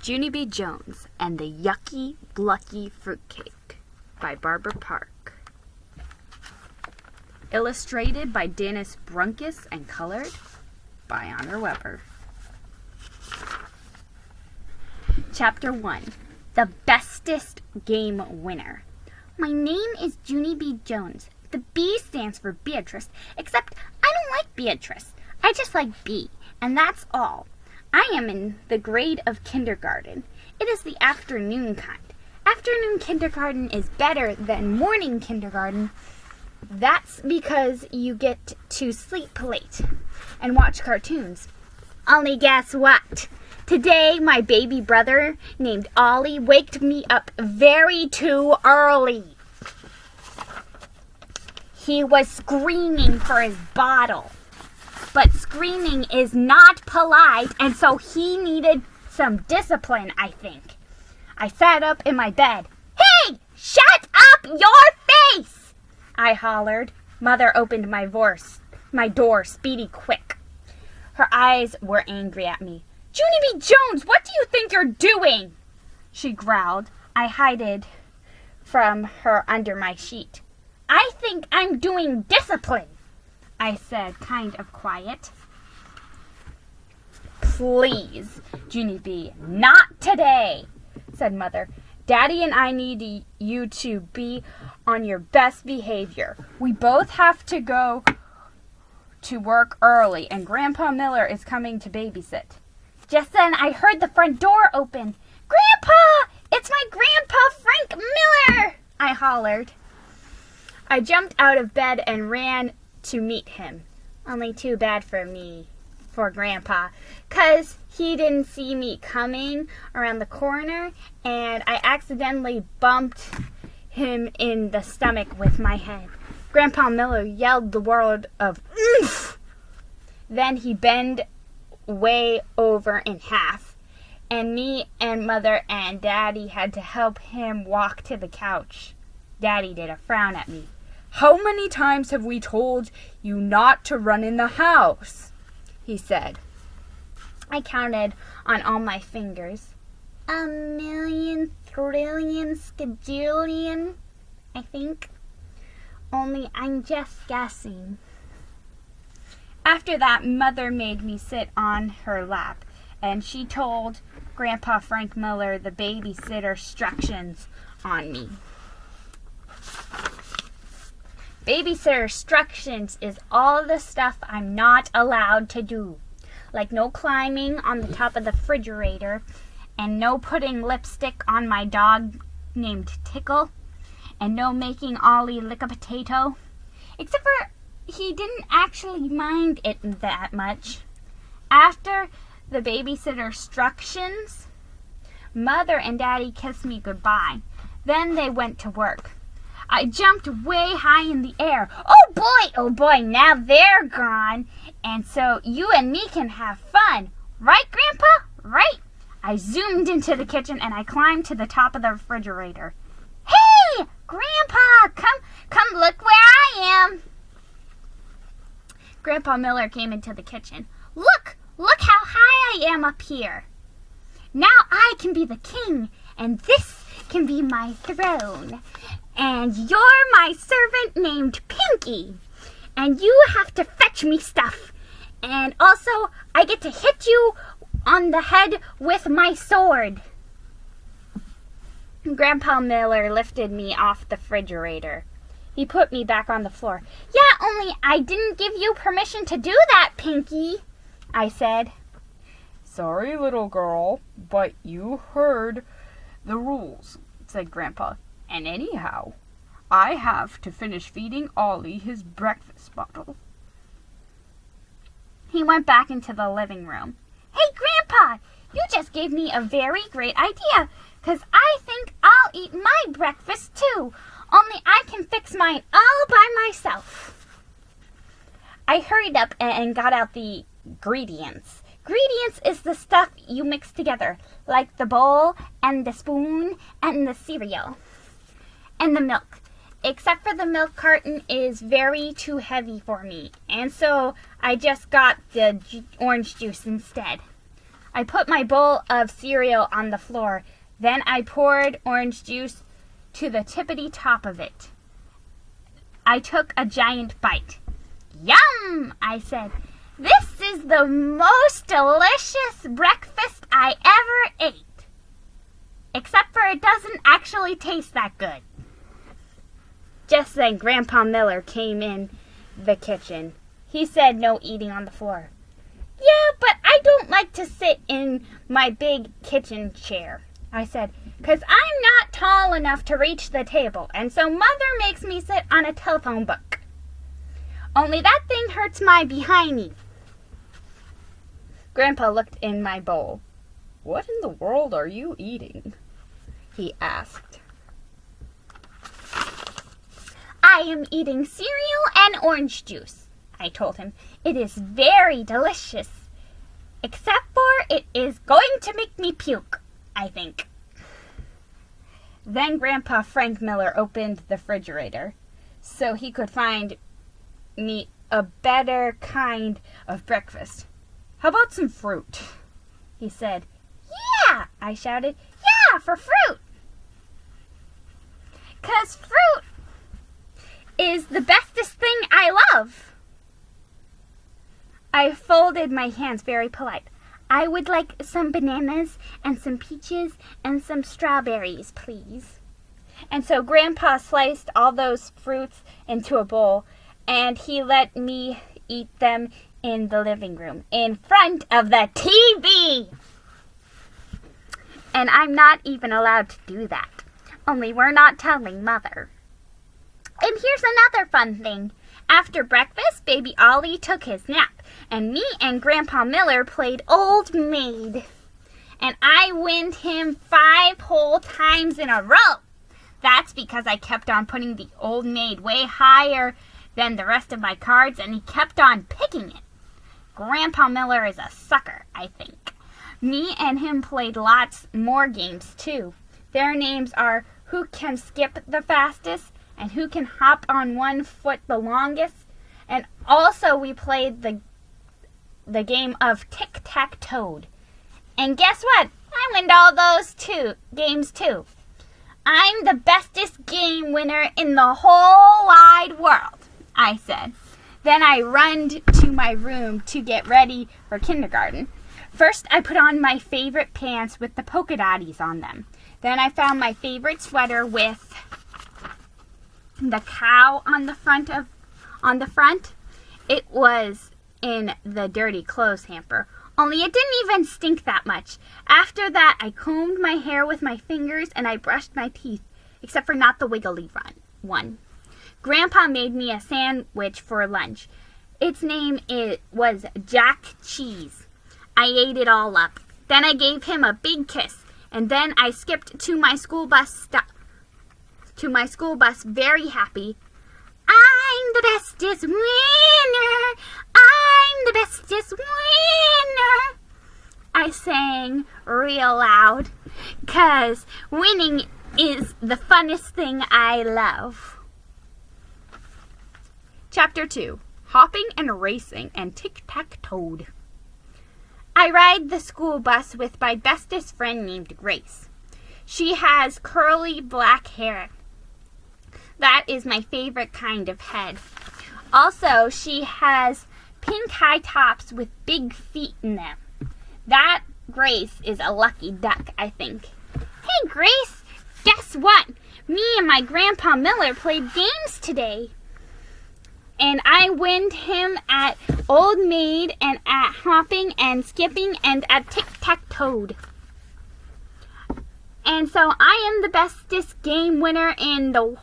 Junie B Jones and the Yucky, Blucky Fruitcake by Barbara Park. Illustrated by Dennis Brunkus and colored by Honor Weber. Chapter 1. The Bestest Game Winner. My name is Junie B Jones. The B stands for Beatrice, except I don't like Beatrice. I just like B, and that's all. I am in the grade of kindergarten. It is the afternoon kind. Afternoon kindergarten is better than morning kindergarten. That's because you get to sleep late and watch cartoons. Only guess what? Today, my baby brother named Ollie waked me up very too early. He was screaming for his bottle. But screaming is not polite, and so he needed some discipline, I think. I sat up in my bed. Hey, shut up your face! I hollered. Mother opened my door speedy quick. Her eyes were angry at me. Junie B Jones, what do you think you're doing? She growled. I hid from her under my sheet. I think I'm doing discipline, I said, kind of quiet. Please, Junie B, not today, said Mother. Daddy and I need you to be on your best behavior. We both have to go to work early, and Grandpa Miller is coming to babysit. Just then, I heard the front door open. Grandpa! It's my Grandpa Frank Miller! I hollered. I jumped out of bed and ran to meet him. Only too bad for Grandpa, 'cause he didn't see me coming around the corner, and I accidentally bumped him in the stomach with my head. Grandpa Miller yelled the word of oomph. Then he bent way over in half, and me and Mother and Daddy had to help him walk to the couch. Daddy did a frown at me. How many times have we told you not to run in the house? He said. I counted on all my fingers. 1,000,000, trillion, skajillion, I think. Only I'm just guessing. After that, Mother made me sit on her lap, and she told Grandpa Frank Miller the babysitter instructions on me. Babysitter instructions is all the stuff I'm not allowed to do. Like no climbing on the top of the refrigerator, and no putting lipstick on my dog named Tickle, and no making Ollie lick a potato. Except for he didn't actually mind it that much. After the babysitter instructions, Mother and Daddy kissed me goodbye. Then they went to work. I jumped way high in the air. Oh boy, now they're gone. And so you and me can have fun. Right, Grandpa? Right? I zoomed into the kitchen and I climbed to the top of the refrigerator. Hey, Grandpa, come look where I am. Grandpa Miller came into the kitchen. Look how high I am up here. Now I can be the king, and this can be my throne. And you're my servant named Pinky. And you have to fetch me stuff. And also, I get to hit you on the head with my sword. Grandpa Miller lifted me off the refrigerator. He put me back on the floor. Yeah, only I didn't give you permission to do that, Pinky, I said. Sorry, little girl, but you heard the rules, said Grandpa. And anyhow, I have to finish feeding Ollie his breakfast bottle. He went back into the living room. Hey, Grandpa, you just gave me a very great idea, 'cause I think I'll eat my breakfast too, only I can fix mine all by myself. I hurried up and got out the ingredients. Ingredients is the stuff you mix together, like the bowl and the spoon and the cereal. And the milk. Except for the milk carton is very too heavy for me, and so I just got the orange juice instead. I put my bowl of cereal on the floor. Then I poured orange juice to the tippity top of it. I took a giant bite. Yum, I said. This is the most delicious breakfast I ever ate. Except for it doesn't actually taste that good. Just then Grandpa Miller came in the kitchen. He said no eating on the floor. Yeah, but I don't like to sit in my big kitchen chair, I said, 'cause I'm not tall enough to reach the table, and so Mother makes me sit on a telephone book. Only that thing hurts my behindy. Grandpa looked in my bowl. What in the world are you eating? He asked. I am eating cereal and orange juice, I told him. It is very delicious. Except for it is going to make me puke, I think. Then Grandpa Frank Miller opened the refrigerator so he could find me a better kind of breakfast. How about some fruit? He said. Yeah, I shouted. Yeah, for fruit. 'Cause fruit is the bestest thing I love. I folded my hands very polite. I would like some bananas and some peaches and some strawberries, please. And so Grandpa sliced all those fruits into a bowl, and he let me eat them in the living room in front of the TV. And I'm not even allowed to do that. Only we're not telling Mother. And here's another fun thing. After breakfast, Baby Ollie took his nap, and me and Grandpa Miller played Old Maid. And I win him 5 whole times in a row. That's because I kept on putting the Old Maid way higher than the rest of my cards, and he kept on picking it. Grandpa Miller is a sucker, I think. Me and him played lots more games, too. Their names are Who Can Skip the Fastest and Who Can Hop on One Foot the Longest. And also we played the game of Tic-Tac-Toad. And guess what? I won all those games too. I'm the bestest game winner in the whole wide world, I said. Then I run to my room to get ready for kindergarten. First, I put on my favorite pants with the polka dotties on them. Then I found my favorite sweater with the cow on the front. It was in the dirty clothes hamper. Only it didn't even stink that much. After that, I combed my hair with my fingers and I brushed my teeth, except for not the wiggly one. Grandpa made me a sandwich for lunch. Its name was Jack Cheese. I ate it all up. Then I gave him a big kiss, and then I skipped to my school bus very happy. I'm the bestest winner. I'm the bestest winner, I sang real loud, 'cause winning is the funnest thing I love. Chapter 2. Hopping and Racing and Tic-Tac-Toad. I ride the school bus with my bestest friend named Grace. She has curly black hair. That is my favorite kind of head. Also, she has pink high tops with big feet in them. That Grace is a lucky duck, I think. Hey, Grace, guess what? Me and my Grandpa Miller played games today. And I win him at Old Maid and at hopping and skipping and at Tic-Tac-Toad. And so I am the bestest game winner in the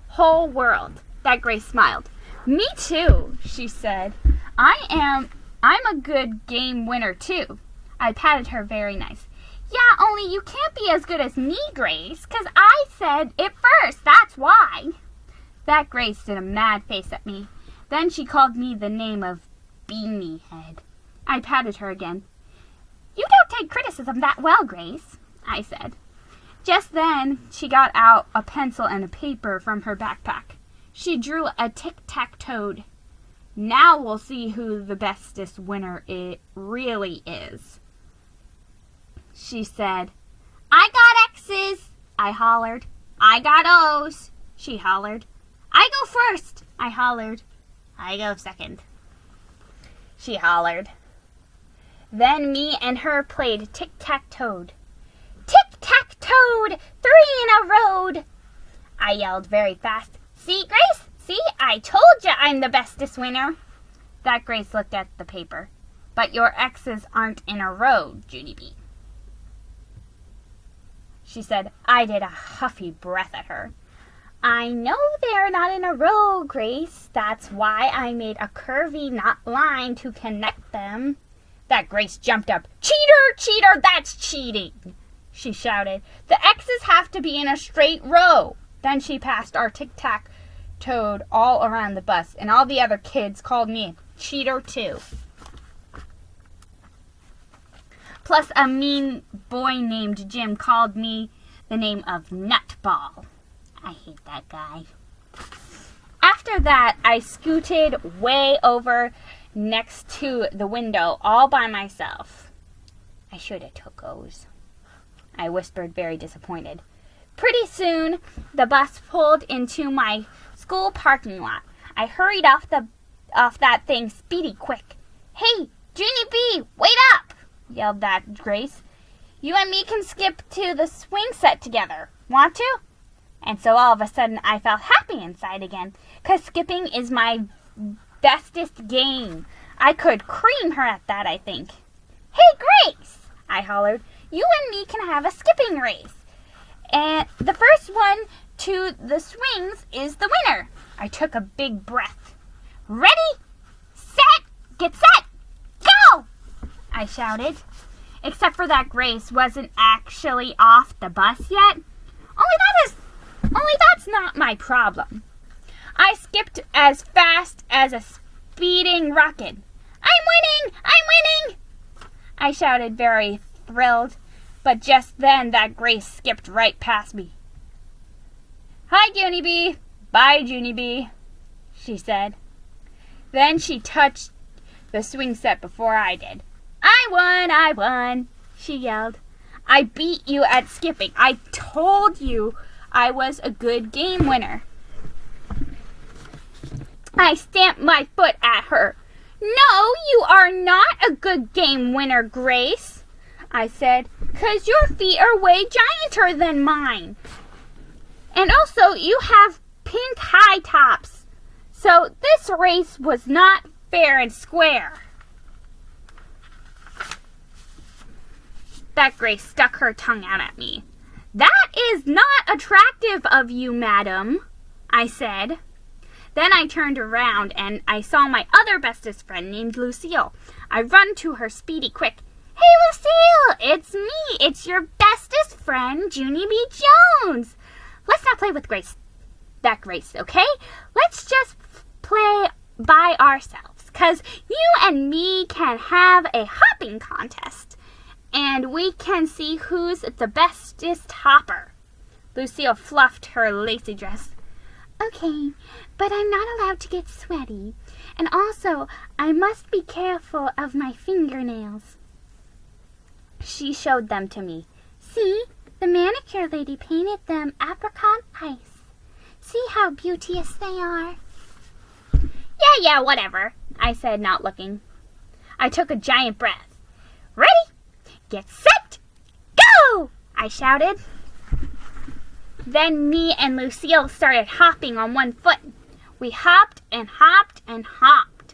whole world. That Grace smiled. Me too, she said. I'm a good game winner too. I patted her very nice. Yeah, only you can't be as good as me, Grace, 'cause I said it first, that's why. That Grace did a mad face at me. Then she called me the name of Beanie Head. I patted her again. You don't take criticism that well, Grace, I said. Just then, she got out a pencil and a paper from her backpack. She drew a tic-tac-toad. Now we'll see who the bestest winner it really is. she said. I got X's, I hollered. I got O's, she hollered. I go first, I hollered. I go second, she hollered. Then me and her played tic-tac-toed. Tic-tac-toed, 3 in a row, I yelled very fast. See, Grace? See, I told you I'm the bestest winner. That Grace looked at the paper. But your X's aren't in a row, Junie B. She said. I did a huffy breath at her. I know they're not in a row, Grace. That's why I made a curvy knot line to connect them. That Grace jumped up. Cheater, cheater, that's cheating, she shouted. The X's have to be in a straight row. Then she passed our tic-tac-toed all around the bus, and all the other kids called me a cheater too. Plus a mean boy named Jim called me the name of Nutball. I hate that guy. After that, I scooted way over next to the window all by myself. I should have took O's, I whispered, very disappointed. Pretty soon, the bus pulled into my school parking lot. I hurried off that thing speedy quick. Hey, Junie B, wait up, yelled that Grace. You and me can skip to the swing set together. Want to? And so all of a sudden I felt happy inside again, 'cause skipping is my bestest game. I could cream her at that, I think. Hey, Grace, I hollered. You and me can have a skipping race. And the first one to the swings is the winner. I took a big breath. Ready, set, get set, go! I shouted. Except for that Grace wasn't actually off the bus yet. Only that's not my problem. I skipped as fast as a speeding rocket. I'm winning! I shouted, very thrilled. But just then that Grace skipped right past me. Hi, Junie B. Bye, Junie B, she said. Then she touched the swing set before I did. I won, she yelled. I beat you at skipping. I told you I was a good game winner. I stamped my foot at her. No, you are not a good game winner, Grace, I said, 'cause your feet are way gianter than mine. And also, you have pink high tops. So this race was not fair and square. That Grace stuck her tongue out at me. That is not attractive of you, madam, I said. Then I turned around and I saw my other bestest friend named Lucille. I run to her speedy quick. Hey, Lucille, it's me. It's your bestest friend, Junie B Jones. Let's not play with that Grace, okay? Let's just play by ourselves, 'cause you and me can have a hopping contest, and we can see who's the bestest hopper. Lucille fluffed her lacy dress. Okay, but I'm not allowed to get sweaty, and also I must be careful of my fingernails. She showed them to me. See, the manicure lady painted them apricot ice. See how beauteous they are? Yeah, whatever, I said, not looking. I took a giant breath. Ready, get set, go! I shouted. Then me and Lucille started hopping on one foot. We hopped and hopped and hopped.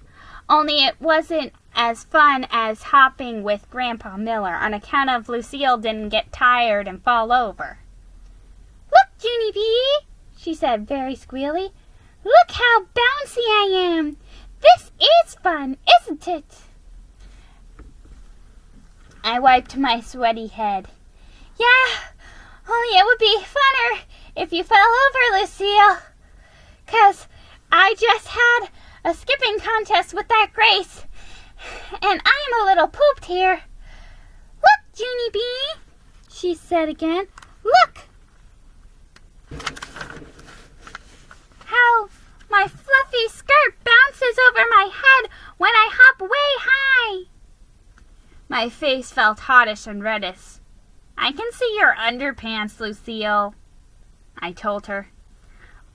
Only it wasn't as fun as hopping with Grandpa Miller on account of Lucille didn't get tired and fall over. Look, Junie B, she said, very squealy. Look how bouncy I am. This is fun, isn't it? I wiped my sweaty head. Yeah, only it would be funner if you fell over, Lucille. 'Cause I just had a skipping contest with that Grace, and I'm a little pooped here. Look, Junie B, she said again. Look! How my fluffy skirt bounces over my head when I hop way high. My face felt hottish and reddish. I can see your underpants, Lucille, I told her.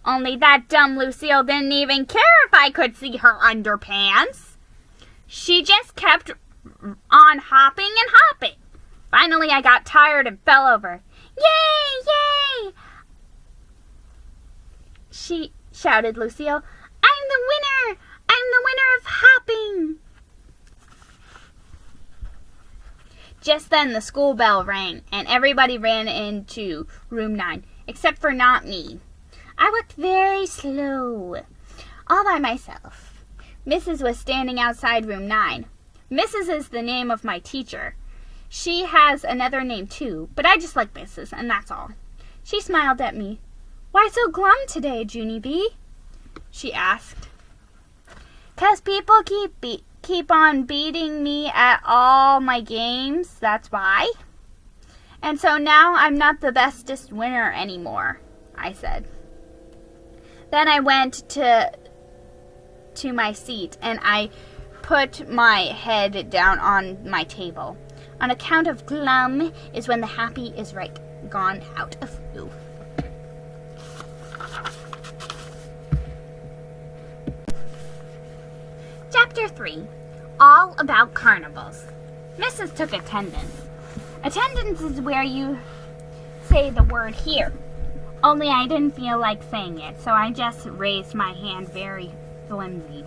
Only that dumb Lucille didn't even care if I could see her underpants. She just kept on hopping and hopping. Finally, I got tired and fell over. Yay! Yay! She shouted, Lucille. I'm the winner! I'm the winner of hopping! Just then the school bell rang, and everybody ran into room 9, except for not me. I walked very slow, all by myself. Mrs. was standing outside room 9. Mrs. is the name of my teacher. She has another name too, but I just like Mrs., and that's all. She smiled at me. Why so glum today, Junie B? She asked. 'Cause people keep on beating me at all my games, that's why. And so now I'm not the bestest winner anymore, I said. Then I went to my seat and I put my head down on my table. On account of glum is when the happy is right gone out of you. Chapter 3. All about carnivals. Mrs. took attendance. Attendance is where you say the word here. Only I didn't feel like saying it, so I just raised my hand very flimsy.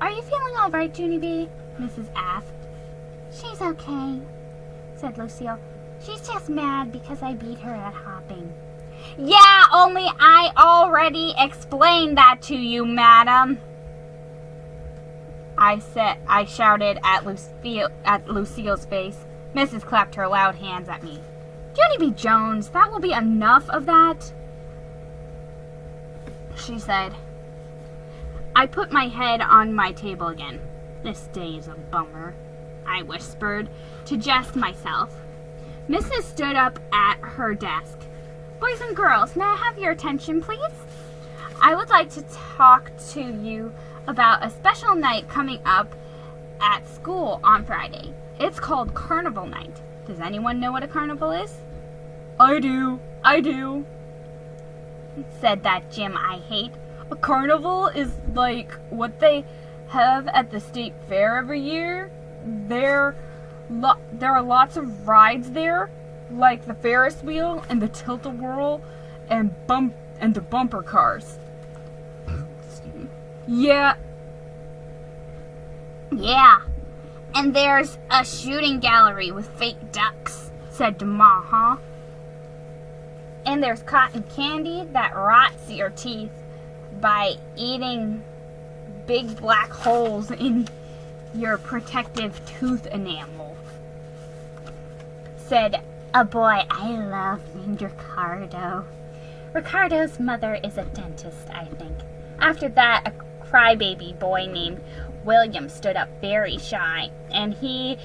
Are you feeling all right, Junie B? Mrs. asked. She's okay, said Lucille. She's just mad because I beat her at hopping. Yeah, only I already explained that to you, madam. I shouted at Lucille's face. Mrs. clapped her loud hands at me. Junie B Jones, that will be enough of that, she said. I put my head on my table again. This day is a bummer, I whispered to just myself. Mrs. stood up at her desk. Boys and girls, may I have your attention, please? I would like to talk to you about a special night coming up at school on Friday. It's called Carnival Night. Does anyone know what a carnival is? I do, said that Jim I hate. A carnival is like what they have at the state fair every year. There are lots of rides there, like the Ferris wheel and the tilt-a-whirl and the bumper cars. Yeah. And there's a shooting gallery with fake ducks, said Demaha. And there's cotton candy that rots your teeth by eating big black holes in your protective tooth enamel, said a boy I love named Ricardo. Ricardo's mother is a dentist, I think. After that, a crybaby boy named William stood up very shy, and he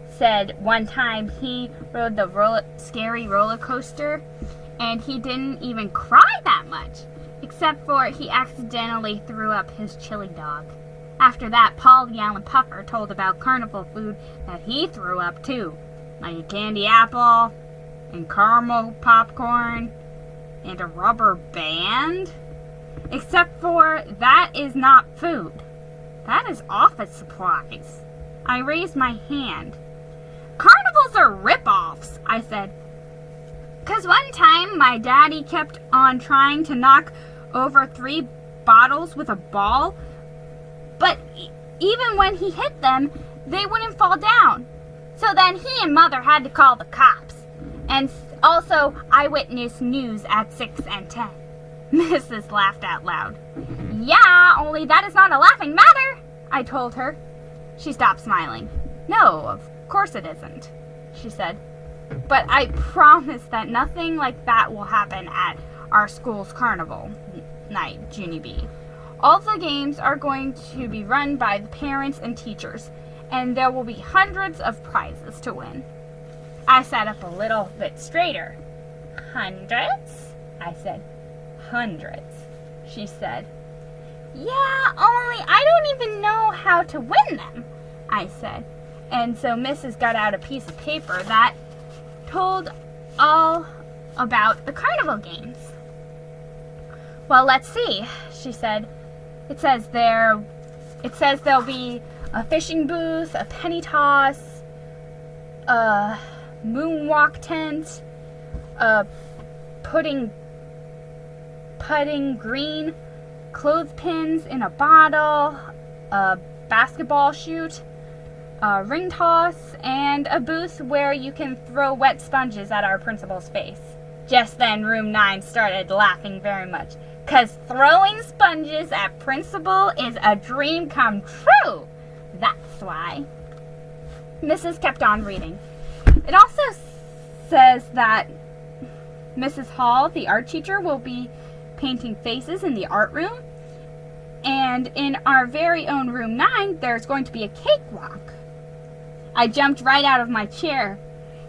said one time he rode the scary roller coaster, and he didn't even cry that much, except for he accidentally threw up his chili dog. After that, Paul the Allen Puffer told about carnival food that he threw up too, like a candy apple, and caramel popcorn, and a rubber band. Except for that is not food. That is office supplies. I raised my hand. Carnivals are rip-offs, I said. 'Cause one time my daddy kept on trying to knock over 3 bottles with a ball, but even when he hit them, they wouldn't fall down. So then he and Mother had to call the cops. And also Eyewitness News at 6 and 10. Mrs. laughed out loud. Yeah, only that is not a laughing matter, I told her. She stopped smiling. No, of course it isn't, she said. But I promise that nothing like that will happen at our school's carnival night, Junie B. All the games are going to be run by the parents and teachers, and there will be hundreds of prizes to win. I sat up a little bit straighter. Hundreds? I said. Hundreds, she said. Yeah, only I don't even know how to win them, I said. And so Mrs. got out a piece of paper that told all about the carnival games. Well, let's see, she said. It says there'll be a fishing booth, a penny toss, a moonwalk tent, a putting green, clothespins in a bottle, a basketball shoot, a ring toss, and a booth where you can throw wet sponges at our principal's face. Just then, room 9 started laughing very much, 'cause throwing sponges at principal is a dream come true. That's why. Mrs. kept on reading. It also says that Mrs. Hall, the art teacher, will be painting faces in the art room. And in our very own room 9, there's going to be a cakewalk. I jumped right out of my chair.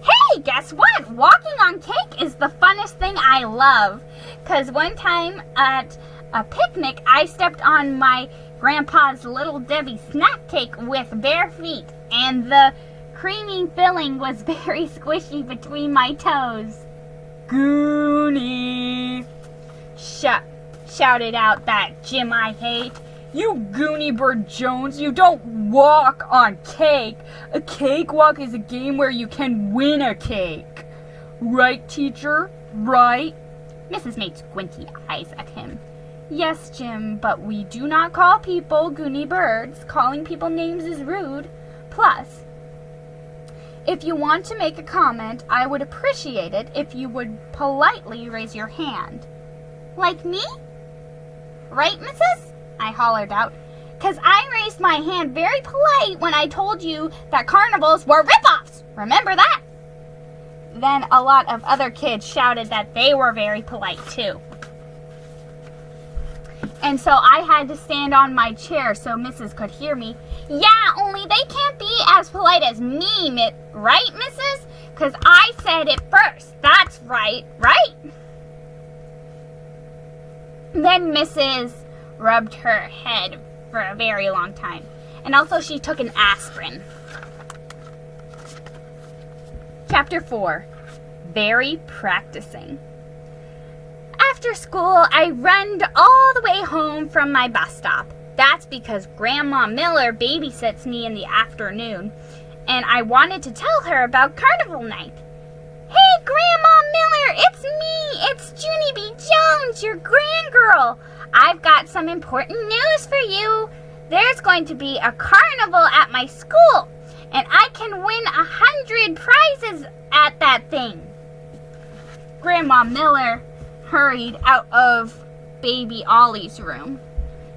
Hey, guess what? Walking on cake is the funnest thing I love. 'Cause one time at a picnic, I stepped on my grandpa's Little Debbie snack cake with bare feet. And the creamy filling was very squishy between my toes. Goonies! Shouted out that Jim I hate. You Junie B Jones, you don't walk on cake. A cakewalk is a game where you can win a cake. Right, teacher? Right? Mrs. made squinty eyes at him. Yes, Jim, but we do not call people Junie birds. Calling people names is rude. Plus, if you want to make a comment, I would appreciate it if you would politely raise your hand. Like me? Right, missus? I hollered out, 'cause I raised my hand very polite when I told you that carnivals were rip-offs. Remember that? Then a lot of other kids shouted that they were very polite too. And so I had to stand on my chair so Mrs. could hear me. Yeah, only they can't be as polite as me, right, Mrs.? 'Cause I said it first. That's right, right? Then Mrs. rubbed her head for a very long time. And also she took an aspirin. Chapter 4. Very Practicing. After school, I runned all the way home from my bus stop. That's because Grandma Miller babysits me in the afternoon, and I wanted to tell her about carnival night. Hey, Grandma Miller, it's me. It's Junie B Jones, your grandgirl. I've got some important news for you. There's going to be a carnival at my school, and I can win 100 prizes at that thing. Grandma Miller hurried out of baby Ollie's room.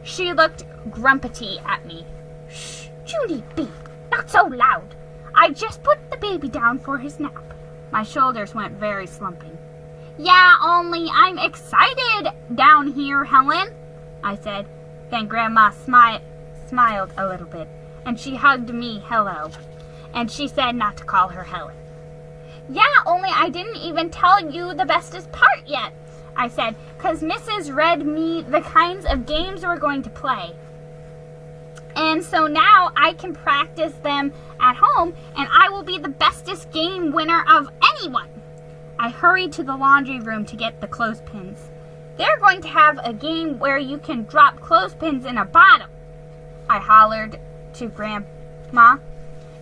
She looked grumpy at me. Shh, Junie B, not so loud. I just put the baby down for his nap. My shoulders went very slumping. Yeah, only I'm excited down here, Helen, I said. Then Grandma smiled a little bit, and she hugged me hello. And she said not to call her Helen. Yeah, only I didn't even tell you the bestest part yet, I said, 'cause Mrs. read me the kinds of games we're going to play. And so now I can practice them at home, and I will be the bestest game winner of anyone. I hurried to the laundry room to get the clothespins. They're going to have a game where you can drop clothespins in a bottle, I hollered to Grandma.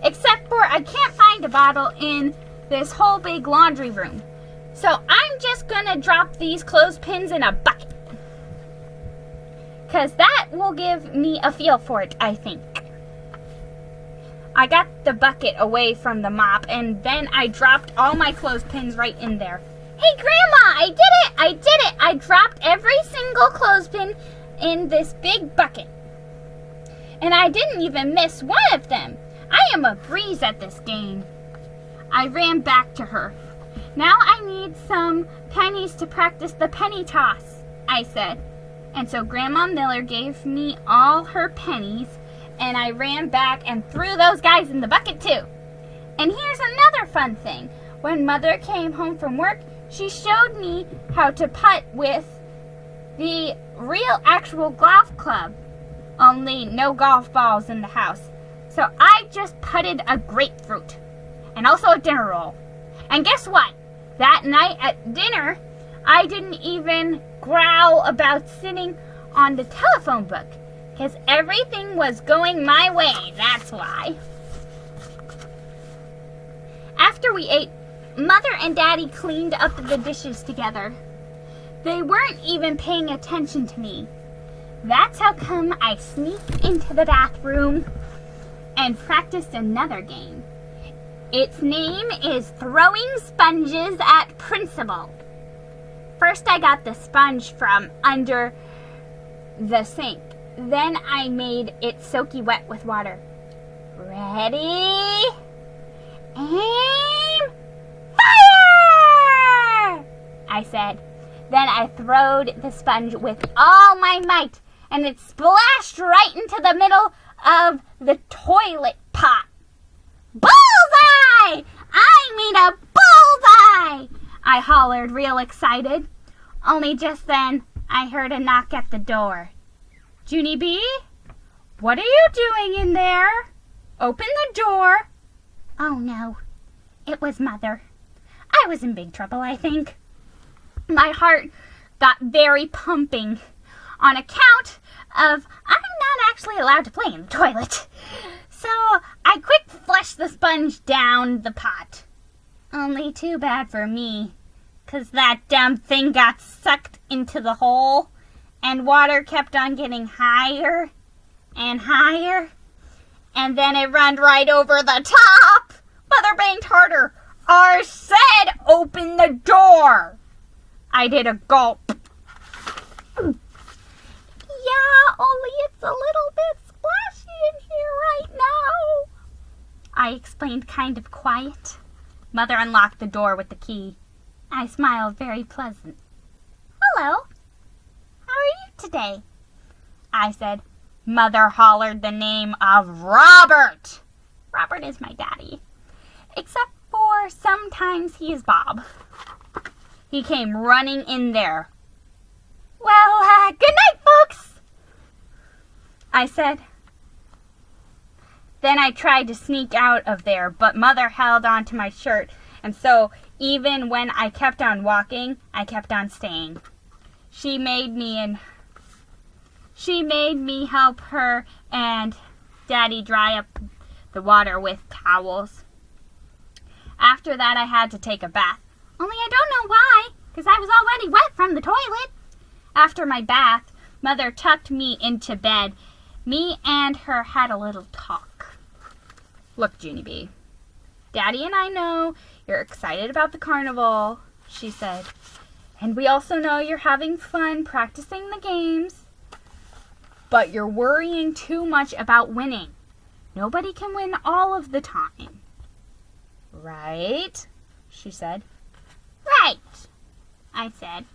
Except for I can't find a bottle in this whole big laundry room. So I'm just gonna drop these clothespins in a bucket. 'Cause that will give me a feel for it, I think. I got the bucket away from the mop, and then I dropped all my clothespins right in there. Hey, Grandma, I did it! I dropped every single clothespin in this big bucket. And I didn't even miss one of them. I am a breeze at this game. I ran back to her. Now I need some pennies to practice the penny toss, I said. And so Grandma Miller gave me all her pennies, and I ran back and threw those guys in the bucket too. And here's another fun thing. When Mother came home from work, she showed me how to putt with the real actual golf club. Only no golf balls in the house. So I just putted a grapefruit, and also a dinner roll. And guess what? That night at dinner, I didn't even growl about sitting on the telephone book, because everything was going my way, that's why. After we ate, Mother and Daddy cleaned up the dishes together. They weren't even paying attention to me. That's how come I sneaked into the bathroom and practiced another game. Its name is Throwing Sponges at Principal. First I got the sponge from under the sink. Then I made it soaky wet with water. Ready? Aim! Fire! I said. Then I throwed the sponge with all my might, and it splashed right into the middle of the toilet pot. Bullseye! I mean a bullseye! I hollered real excited. Only just then, I heard a knock at the door. Junie B, what are you doing in there? Open the door. Oh no, it was Mother. I was in big trouble, I think. My heart got very pumping on account of I'm not actually allowed to play in the toilet. So I quick flushed the sponge down the pot. Only too bad for me, 'cause that dumb thing got sucked into the hole and water kept on getting higher and higher, and then it ran right over the top. Mother banged harder. I said open the door. I did a gulp. Yeah, only it's a little bit splashy in here right now, I explained kind of quiet. Mother unlocked the door with the key. I smiled very pleasant. Hello. How are you today? I said. Mother hollered the name of Robert. Robert is my daddy. Except for sometimes he is Bob. He came running in there. Well, good night, folks, I said. Then I tried to sneak out of there, but Mother held on to my shirt, and so even when I kept on walking, I kept on staying. She made me help her and Daddy dry up the water with towels. After that, I had to take a bath. Only I don't know why, because I was already wet from the toilet. After my bath, Mother tucked me into bed. Me and her had a little talk. Look, Junie B, Daddy and I know you're excited about the carnival, she said. And we also know you're having fun practicing the games. But you're worrying too much about winning. Nobody can win all of the time. Right? She said. Right, I said.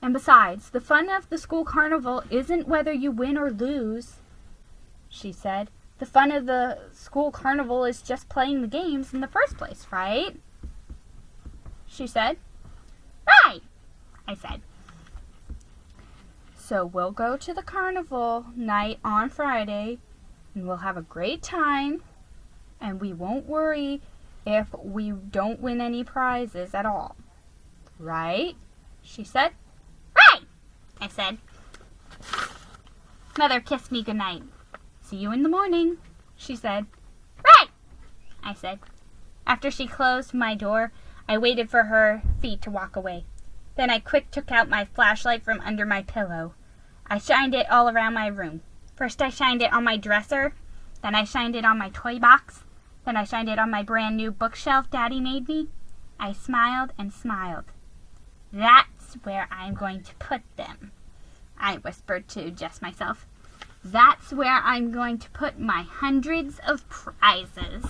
And besides, the fun of the school carnival isn't whether you win or lose, she said. The fun of the school carnival is just playing the games in the first place, right? She said. Right, I said. So we'll go to the carnival night on Friday, and we'll have a great time, and we won't worry if we don't win any prizes at all. Right? She said. Right, I said. Mother kissed me goodnight. See you in the morning, she said. Right, I said. After she closed my door, I waited for her feet to walk away. Then I quick took out my flashlight from under my pillow. I shined it all around my room. First I shined it on my dresser, then I shined it on my toy box, then I shined it on my brand new bookshelf Daddy made me. I smiled and smiled. That's where I'm going to put them, I whispered to just myself. That's where I'm going to put my hundreds of prizes.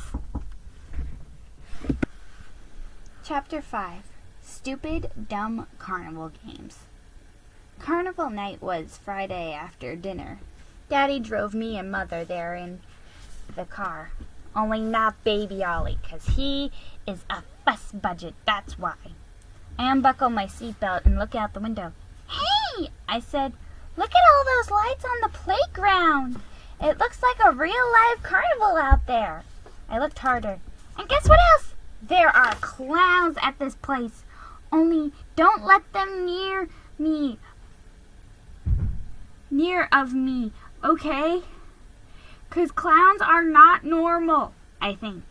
Chapter 5. Stupid, Dumb Carnival Games. Carnival night was Friday after dinner. Daddy drove me and Mother there in the car. Only not Baby Ollie, 'cause he is a fuss budget, that's why. I unbuckled my seatbelt and looked out the window. Hey, I said, look at all those lights on the playground. It looks like a real live carnival out there. I looked harder. And guess what else? There are clowns at this place. Only don't let them near of me, okay? 'Cause clowns are not normal, I think.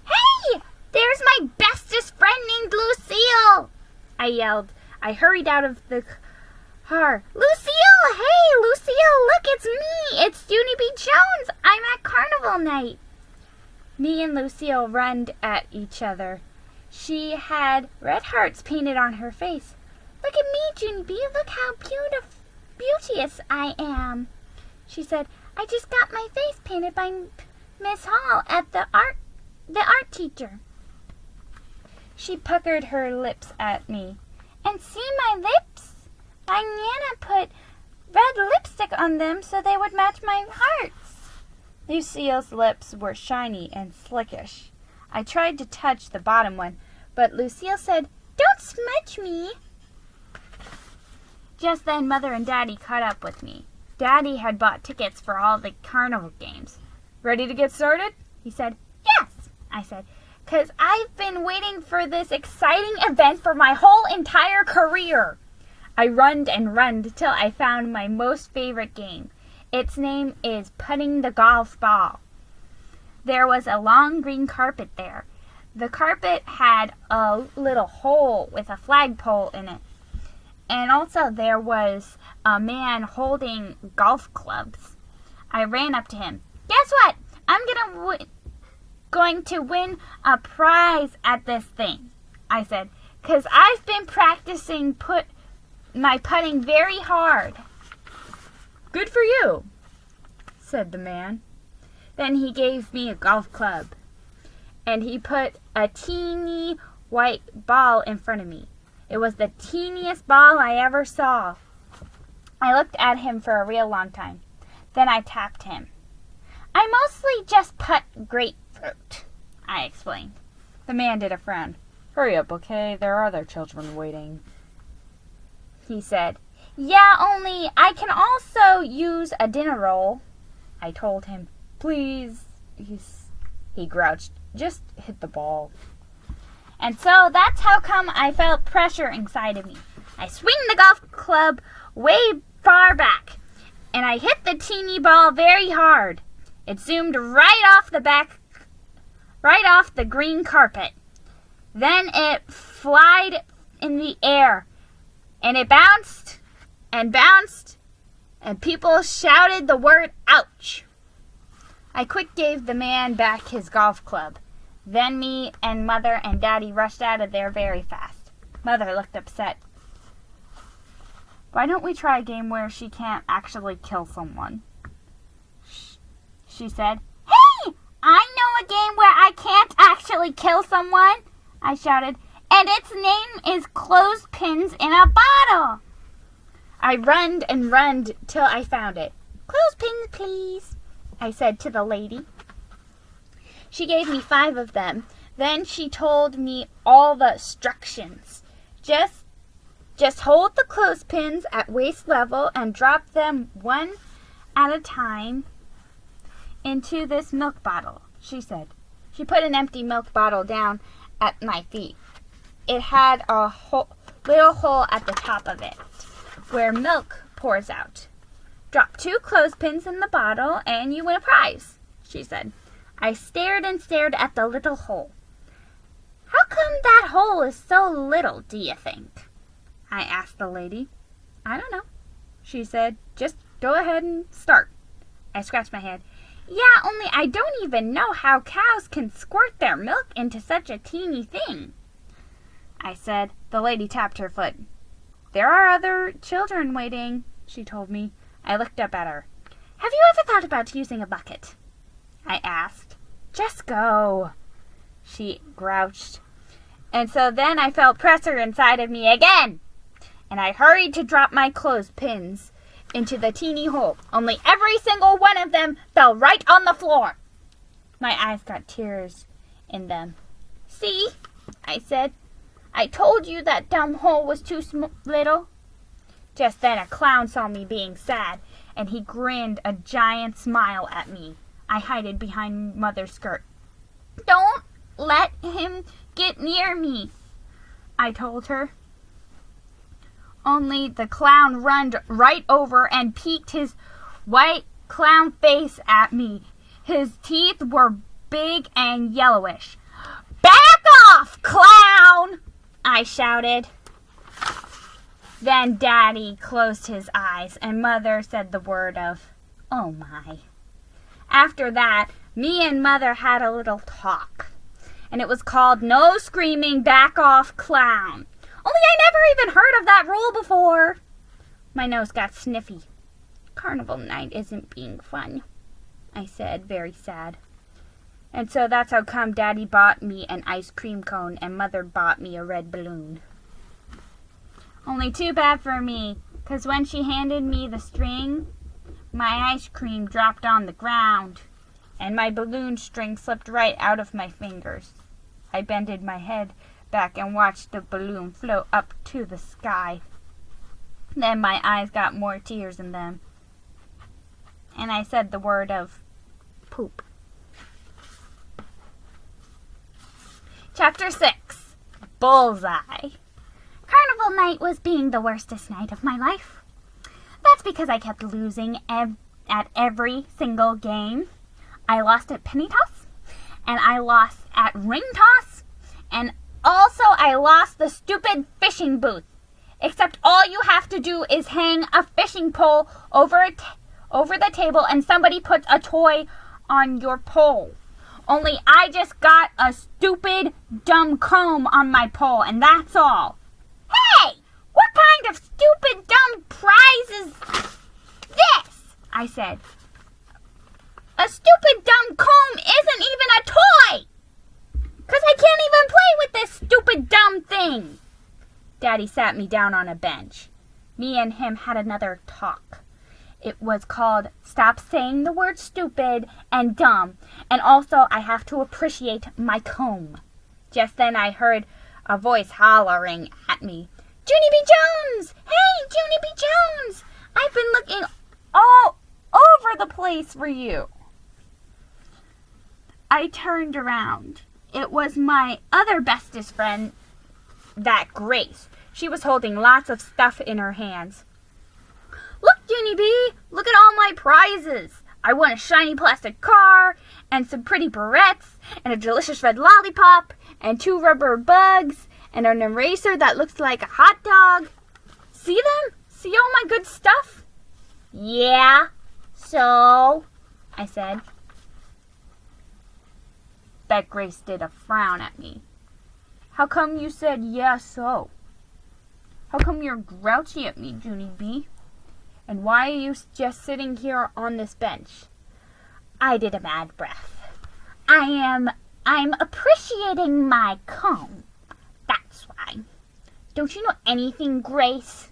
Hey! There's my bestest friend named Lucille! I yelled. I hurried out of the car. Lucille! Hey, Lucille! Look, it's me! It's Junie B Jones! I'm at carnival night. Me and Lucille runned at each other. She had red hearts painted on her face. Look at me, Junie B. Look how beauteous I am. She said, I just got my face painted by Miss Hall at the art teacher. She puckered her lips at me. And see my lips? My Nana put red lipstick on them so they would match my hearts. Lucille's lips were shiny and slickish. I tried to touch the bottom one, but Lucille said, Don't smudge me. Just then, Mother and Daddy caught up with me. Daddy had bought tickets for all the carnival games. Ready to get started? He said. Yes, I said, 'cause I've been waiting for this exciting event for my whole entire career. I runned and runned till I found my most favorite game. Its name is putting the golf ball. There was a long green carpet there. The carpet had a little hole with a flagpole in it. And also there was a man holding golf clubs. I ran up to him. Guess what? I'm going to win a prize at this thing, I said, 'cause I've been practicing my putting very hard. Good for you, said the man. Then he gave me a golf club, and he put a teeny white ball in front of me. It was the teeniest ball I ever saw. I looked at him for a real long time. Then I tapped him. I mostly just putt grapefruit, I explained. The man did a frown. Hurry up, okay? There are other children waiting, he said. Yeah, only I can also use a dinner roll, I told him. Please, he grouched. Just hit the ball. And so that's how come I felt pressure inside of me. I swing the golf club way far back, and I hit the teeny ball very hard. It zoomed right off the green carpet. Then it flied in the air, and it bounced, and people shouted the word ouch. I quick gave the man back his golf club. Then me and Mother and Daddy rushed out of there very fast. Mother looked upset. Why don't we try a game where she can't actually kill someone? She said. Hey! I know a game where I can't actually kill someone, I shouted. And its name is Clothespins in a Bottle. I runned and runned till I found it. Clothespins, please, I said to the lady. She gave me 5 of them. Then she told me all the instructions. Just hold the clothespins at waist level and drop them one at a time into this milk bottle, she said. She put an empty milk bottle down at my feet. It had a little hole at the top of it where milk pours out. Drop 2 clothespins in the bottle and you win a prize, she said. I stared and stared at the little hole. How come that hole is so little, do you think? I asked the lady. I don't know, she said. Just go ahead and start. I scratched my head. Yeah, only I don't even know how cows can squirt their milk into such a teeny thing, I said. The lady tapped her foot. There are other children waiting, she told me. I looked up at her. Have you ever thought about using a bucket? I asked. Just go, she grouched. And so then I felt pressure inside of me again, and I hurried to drop my clothespins into the teeny hole. Only every single one of them fell right on the floor. My eyes got tears in them. See, I said, I told you that dumb hole was too little. Just then a clown saw me being sad, and he grinned a giant smile at me. I hid behind Mother's skirt. Don't let him get near me," I told her. Only the clown runned right over and peeked his white clown face at me. His teeth were big and yellowish. "Back off, clown!" I shouted. Then Daddy closed his eyes and Mother said the word of, "Oh my." After that, me and Mother had a little talk. And it was called "No Screaming, Back Off, Clown." Only I never even heard of that rule before. My nose got sniffy. "Carnival night isn't being fun," I said, very sad. And so that's how come Daddy bought me an ice cream cone and Mother bought me a red balloon. Only too bad for me, 'cause when she handed me the string, my ice cream dropped on the ground, and my balloon string slipped right out of my fingers. I bended my head back and watched the balloon float up to the sky. Then my eyes got more tears in them, and I said the word of poop. Chapter 6. Bullseye. Carnival night was being the worstest night of my life. That's because I kept losing at every single game. I lost at penny toss, and I lost at ring toss, and also I lost the stupid fishing booth. Except all you have to do is hang a fishing pole over the table and somebody puts a toy on your pole. Only I just got a stupid, dumb comb on my pole, and that's all. "Hey! What kind of stupid, dumb prize is this?" I said. "A stupid, dumb comb isn't even a toy! 'Cause I can't even play with this stupid, dumb thing." Daddy sat me down on a bench. Me and him had another talk. It was called "Stop Saying the Word Stupid and Dumb, and also I have to appreciate my comb." Just then I heard a voice hollering at me, "Junie B Jones! Hey, Junie B Jones! I've been looking all over the place for you." I turned around. It was my other bestest friend, that Grace. She was holding lots of stuff in her hands. "Look, Junie B! Look at all my prizes! I won a shiny plastic car, and some pretty barrettes, and a delicious red lollipop, and 2 rubber bugs, and an eraser that looks like a hot dog. See them? See all my good stuff?" "Yeah, so," I said. Bet Grace did a frown at me. "How come you said, 'yeah, so'? How come you're grouchy at me, Junie B? And why are you just sitting here on this bench?" I did a mad breath. I'm appreciating my comb. That's why. Don't you know anything, Grace?"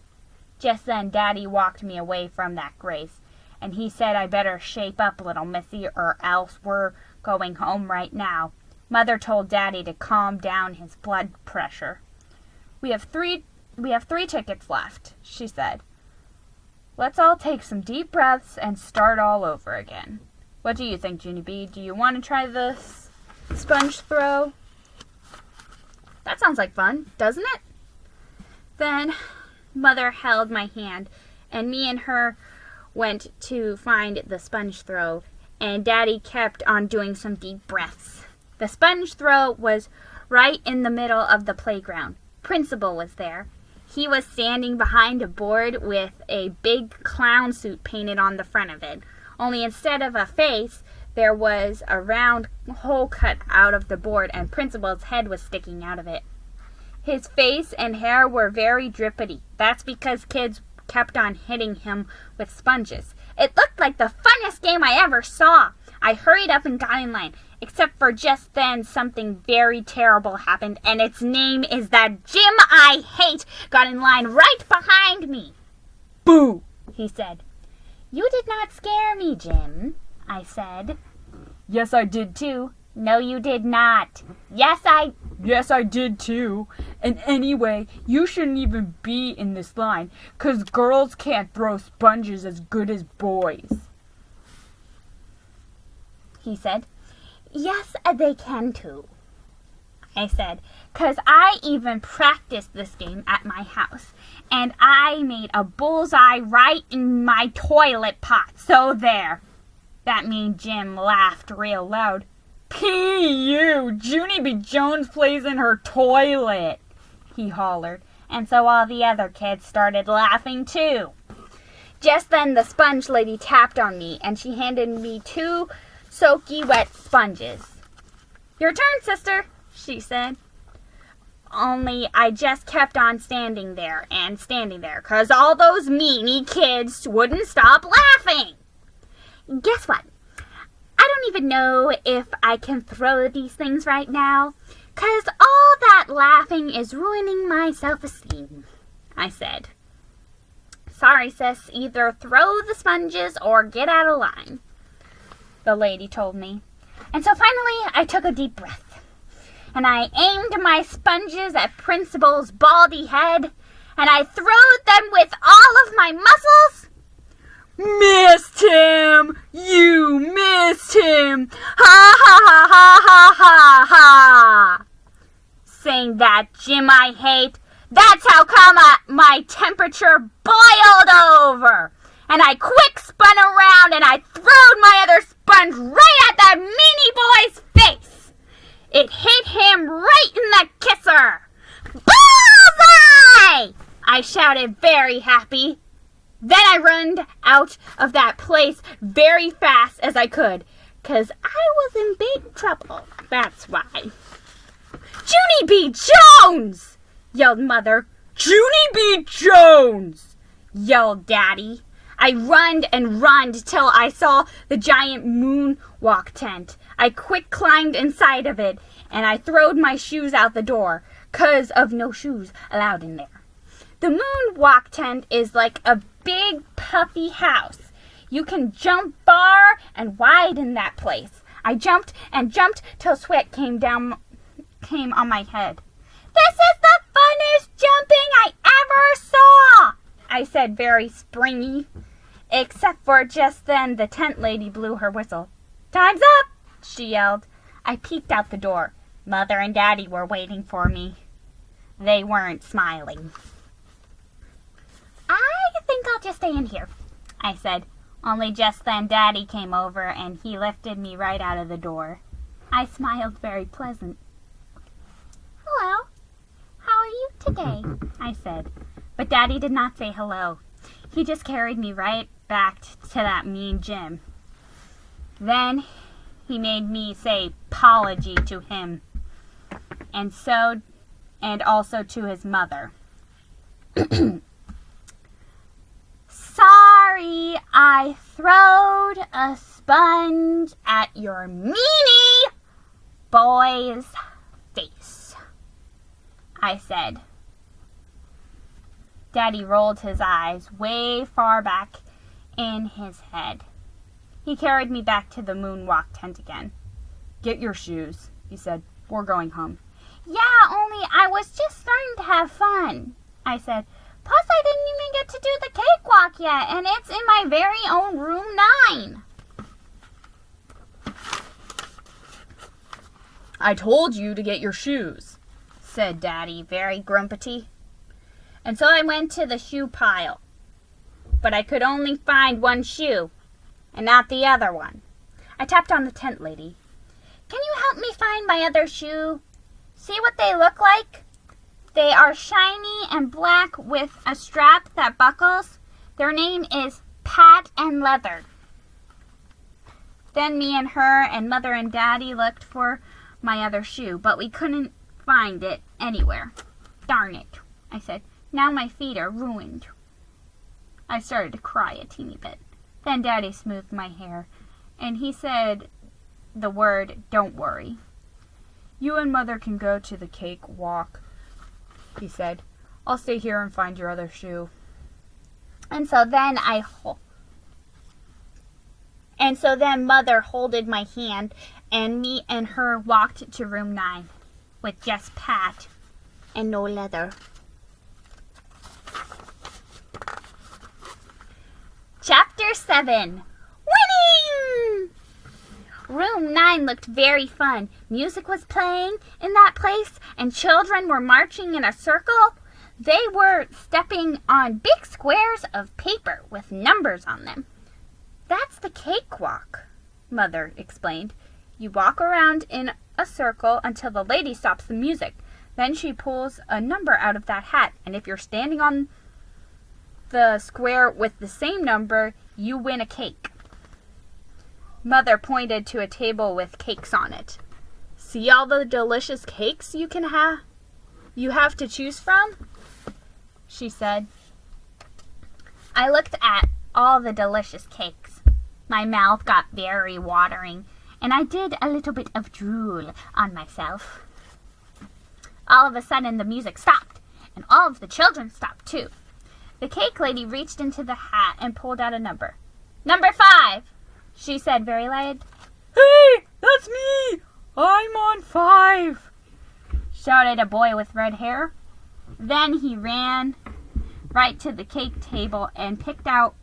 Just then Daddy walked me away from that Grace, and he said I better shape up, little missy, or else we're going home right now. Mother told Daddy to calm down his blood pressure. We have three tickets left," she said. "Let's all take some deep breaths and start all over again. What do you think, Junie B? Do you want to try the sponge throw?" "That sounds like fun, doesn't it?" Then Mother held my hand, and me and her went to find the sponge throw, and Daddy kept on doing some deep breaths. The sponge throw was right in the middle of the playground. Principal was there. He was standing behind a board with a big clown suit painted on the front of it. Only instead of a face, there was a round hole cut out of the board, and Principal's head was sticking out of it. His face and hair were very drippity. That's because kids kept on hitting him with sponges. It looked like the funnest game I ever saw. I hurried up and got in line, except for just then something very terrible happened, and its name is that Jim I hate got in line right behind me. "Boo!" he said. "You did not scare me, Jim," I said. "Yes, I did too." "No, you did not." Yes, I did too. And anyway, you shouldn't even be in this line, 'cause girls can't throw sponges as good as boys," he said. "Yes, they can too," I said, 'cause I even practiced this game at my house, and I made a bullseye right in my toilet pot, so there. That mean Jim laughed real loud. P.U. Junie B Jones plays in her toilet, he hollered, and so all the other kids started laughing too. Just then the sponge lady tapped on me, and she handed me 2 soaky wet sponges. Your turn, sister, she said. Only I just kept on standing there, 'cause all those meanie kids wouldn't stop laughing. Guess what? I don't even know if I can throw these things right now, 'cause all that laughing is ruining my self-esteem, I said. Sorry, sis, either throw the sponges or get out of line, the lady told me. And so finally I took a deep breath, and I aimed my sponges at Principal's baldy head, and I throwed them with all of my muscles. Missed him! You missed him! Ha ha ha ha ha ha ha! Saying that, Jim, I hate. That's how come my temperature boiled over. And I quick spun around and I throwed my other sponge right at that meanie boy's face. It hit him right in the kisser. Bullseye! I shouted, very happy. Then I ran out of that place very fast as I could, 'cause I was in big trouble, that's why. Junie B Jones! Yelled Mother. Junie B Jones! Yelled Daddy. I runned till I saw the giant moonwalk tent. I quick climbed inside of it, and I throwed my shoes out the door, 'cause of no shoes allowed in there. The moonwalk tent is like a big puffy house. You can jump far and wide in that place. I jumped and jumped till sweat came on my head. This is the funnest jumping I ever saw, I said, very springy. Except for just then the tent lady blew her whistle. Time's up, she yelled. I peeked out the door. Mother and Daddy were waiting for me. They weren't smiling. I think I'll just stay in here, I said. Only just then Daddy came over and he lifted me right out of the door. I smiled very pleasant. Hello, how are you today? I said. But Daddy did not say hello. He just carried me right back to that mean Jim. Then he made me say apology to him, and also to his mother. Sorry, I throwed a sponge at your meanie boy's face, I said. Daddy rolled his eyes way far back in his head. He carried me back to the moonwalk tent again. Get your shoes, he said. We're going home. Yeah, only I was just starting to have fun, I said. Plus, I didn't even get to do the cakewalk yet, and it's in my very own room 9. I told you to get your shoes, said Daddy, very grumpy. And so I went to the shoe pile. But I could only find one shoe, and not the other one. I tapped on the tent lady. Can you help me find my other shoe? See what they look like? They are shiny and black with a strap that buckles. Their name is Pat and Leather. Then me and her and Mother and Daddy looked for my other shoe, but we couldn't find it anywhere. Darn it, I said. Now my feet are ruined. I started to cry a teeny bit. Then Daddy smoothed my hair, and he said the word, don't worry. You and Mother can go to the cake walk, he said. I'll stay here and find your other shoe. And so then Mother holded my hand, and me and her walked to room 9 with just Pat and no Leather. Chapter 7. Winning! Room 9 looked very fun. Music was playing in that place, and children were marching in a circle. They were stepping on big squares of paper with numbers on them. That's the cakewalk, Mother explained. You walk around in a circle until the lady stops the music. Then she pulls a number out of that hat, and if you're standing on the square with the same number, you win a cake. Mother pointed to a table with cakes on it. See all the delicious cakes you have to choose from? She said. I looked at all the delicious cakes. My mouth got very watering, and I did a little bit of drool on myself. All of a sudden, the music stopped, and all of the children stopped too. The cake lady reached into the hat and pulled out a number. Number 5, she said very loud. Hey, that's me! I'm on 5, shouted a boy with red hair. Then he ran right to the cake table and picked out